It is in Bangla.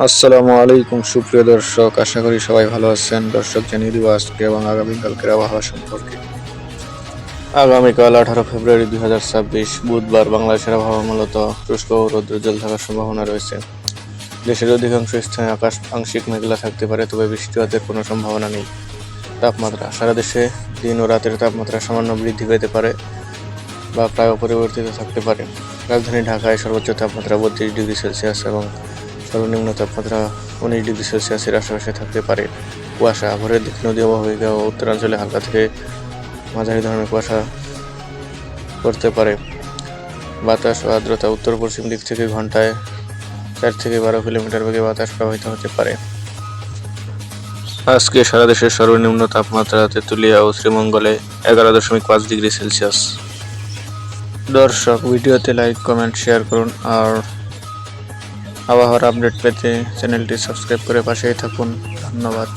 আসসালামু আলাইকুম সুপ্রিয় দর্শক, আশা করি সবাই ভালো আছেন। দর্শক, জানিয়ে দিব আজকে এবং আগামীকালকের আবহাওয়া সম্পর্কে। আগামীকাল 18 ফেব্রুয়ারি 2026 বুধবার বাংলাদেশের আবহাওয়া মূলত শুষ্ক ও রৌদ্রোজ্জ্বল থাকার সম্ভাবনা রয়েছে। দেশের অধিকাংশ স্থানে আকাশ আংশিক মেঘলা থাকতে পারে, তবে বৃষ্টিপাতের কোনো সম্ভাবনা নেই। তাপমাত্রা সারা দেশে দিন ও রাতের তাপমাত্রা সামান্য বৃদ্ধি পেতে পারে বা প্রায় অপরিবর্তিত থাকতে পারে। রাজধানী ঢাকায় সর্বোচ্চ তাপমাত্রা 32 ডিগ্রি সেলসিয়াস এবং সর্বনিম্ন তাপমাত্রা 19 ডিগ্রি সেলসিয়াসের আশেপাশে থাকতে পারে। কুয়াশা ভোরের দিকে নদী অববাহিকা ও উত্তরাঞ্চলে হালকা থেকে মাঝারি ধরনের কুয়াশা পড়তে পারে। বাতাস ও আর্দ্রতা উত্তর পশ্চিম দিক থেকে ঘন্টায় 4 থেকে 12 কিলোমিটার বেগে বাতাস প্রবাহিত হতে পারে। আজকে সারা দেশের সর্বনিম্ন তাপমাত্রা তেঁতুলিয়া ও শ্রীমঙ্গলে 11.5 ডিগ্রি সেলসিয়াস। দর্শক, ভিডিওতে লাইক, কমেন্ট, শেয়ার করুন আর আবহাওয়ার আপডেট পেতে চ্যানেলটি সাবস্ক্রাইব করে পাশেই থাকুন। ধন্যবাদ।